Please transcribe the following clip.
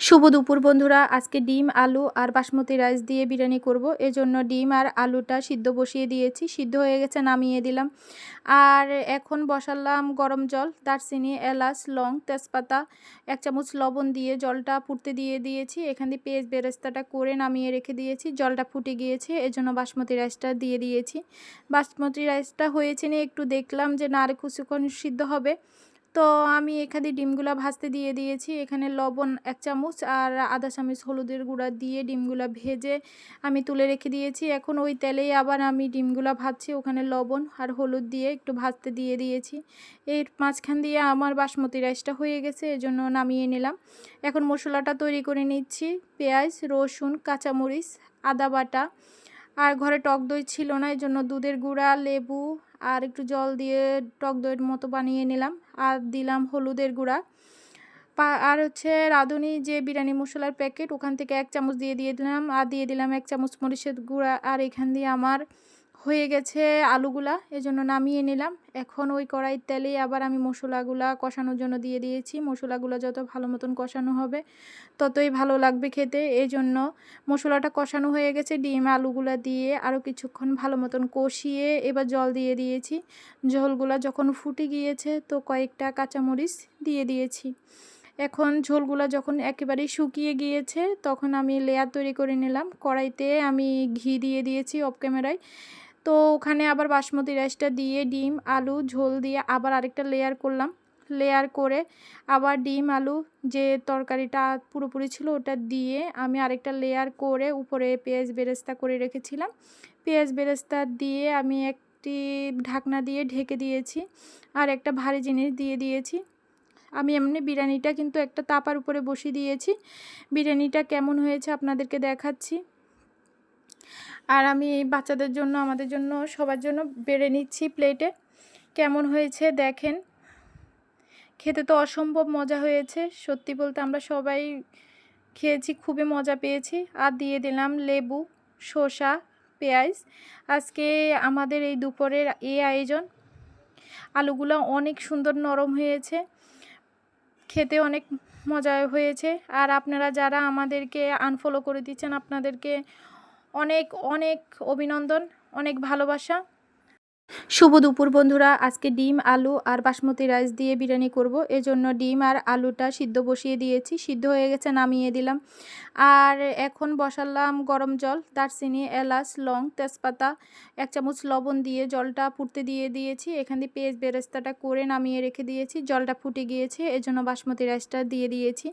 শুভ দুপুর বন্ধুরা, আজকে ডিম আলু আর বাসমতি রাইস দিয়ে বিরিয়ানি করব। এজন্য ডিম আর আলুটা সিদ্ধ বসিয়ে দিয়েছি, সিদ্ধ হয়ে গেছে, নামিয়ে দিলাম। আর এখন বসালাম গরম জল, দারচিনি, এলাচ, লং, তেজপাতা, 1 চামচ লবণ দিয়ে জলটা ফুটতে দিয়ে দিয়েছি। এখান দিয়ে পেঁয়াজ বেরেস্তাটা করে নামিয়ে রেখে দিয়েছি। জলটা ফুটে গিয়েছে, এজন্য বাসমতি রাইসটা দিয়ে দিয়েছি। বাসমতি রাইসটা হয়েছে না একটু দেখলাম যে না আর কিছুক্ষণ সিদ্ধ হবে, তো আমি এখানে ডিমগুলা ভাজতে দিয়ে দিয়েছি। এখানে লবণ 1 চামচ আর আধা চামচ হলুদের গুঁড়া দিয়ে ডিমগুলা ভেজে আমি তুলে রেখে দিয়েছি। এখন ওই তেলেই আবার আমি ডিমগুলা ভাজছি, ওখানে লবণ আর হলুদ দিয়ে একটু ভাজতে দিয়ে দিয়েছি। এর মাঝখান দিয়ে আমার বাসমতি রাইসটা হয়ে গেছে, এজন্য নামিয়ে নিলাম। এখন মশলাটা তৈরি করে নিচ্ছি। পেঁয়াজ, রসুন, কাঁচামরিচ, আদা বাটা, আর ঘরে টক দই ছিল না, এই জন্য দুধের গুঁড়া, লেবু আর একটু জল দিয়ে টক দইয়ের মতো বানিয়ে নিলাম। আর দিলাম হলুদের গুঁড়া, আর হচ্ছে রাঁধুনি যে বিরিয়ানি মশলার প্যাকেট, ওখান থেকে 1 চামচ দিয়ে দিলাম। আর দিয়ে দিলাম 1 চামচ মরিচের গুঁড়া। আর এখান দিয়ে আমার হয়ে গেছে আলুগুলা, এজন্য নামিয়ে নিলাম। এখন ওই কড়াইয়ের তেলেই আবার আমি মশলাগুলা কষানোর জন্য দিয়ে দিয়েছি। মশলাগুলো যত ভালো মতন কষানো হবে ততই ভালো লাগবে খেতে, এই জন্য মশলাটা কষানো হয়ে গেছে। ডিম আলুগুলা দিয়ে আরও কিছুক্ষণ ভালো মতন কষিয়ে এবার জল দিয়ে দিয়েছি। ঝোলগুলা যখন ফুটে গিয়েছে তো কয়েকটা কাঁচামরিচ দিয়ে দিয়েছি। এখন ঝোলগুলা যখন একেবারেই শুকিয়ে গিয়েছে তখন আমি লেয়ার তৈরি করে নিলাম। কড়াইতে আমি ঘি দিয়ে দিয়েছি অফ ক্যামেরায়। তো ওখানে আবার বাসমতি রাইসটা দিয়ে ডিম আলু ঝোল দিয়ে আবার আরেকটা লেয়ার করলাম। লেয়ার করে আবার ডিম আলু যে তরকারিটা পুরোপুরি ছিল ওটা দিয়ে আমি আরেকটা লেয়ার করে উপরে পেঁয়াজ বেরেস্তা করে রেখেছিলাম। পেঁয়াজ বেরেস্তা দিয়ে আমি একটি ঢাকনা দিয়ে ঢেকে দিয়েছি আর একটা ভারী জিনিস দিয়ে দিয়েছি। আমি এমনি বিরিয়ানিটা কিন্তু একটা তাপার উপরে বসিয়ে দিয়েছি। বিরিয়ানিটা কেমন হয়েছে আপনাদেরকে দেখাচ্ছি। আর আমি বাচ্চাদের জন্য, আমাদের জন্য, সবার জন্য বেড়ে নিচ্ছি প্লেটে। কেমন হয়েছে দেখেন। খেতে তো অসম্ভব মজা হয়েছে, সত্যি বলতে আমরা সবাই খেয়েছি, খুবই মজা পেয়েছি। আর দিয়ে দিলাম লেবু, শসা, পেঁয়াজ। আজকে আমাদের এই দুপুরের এই আয়োজন। আলুগুলো অনেক সুন্দর নরম হয়েছে, খেতে অনেক মজা হয়েছে। আর আপনারা যারা আমাদেরকে আনফলো করে দিচ্ছেন আপনাদেরকে অনেক অনেক অভিনন্দন, অনেক ভালোবাসা। শুভ দুপুর বন্ধুরা, আজকে ডিম আলু আর বাসমতি রাইস দিয়ে বিরিয়ানি করব। এজন্য ডিম আর আলুটা সিদ্ধ বসিয়ে দিয়েছি, সিদ্ধ হয়ে গেছে, নামিয়ে দিলাম। আর এখন বসালাম গরম জল, দারচিনি, এলাচ, লং, তেজপাতা, 1 চামচ লবণ দিয়ে জলটা ফুটতে দিয়ে দিয়েছি। এখান দিয়ে পেঁয়াজ বেরেস্তাটা করে নামিয়ে রেখে দিয়েছি। জলটা ফুটে গিয়েছে, এজন্য বাসমতি রাইসটা দিয়ে দিয়েছি।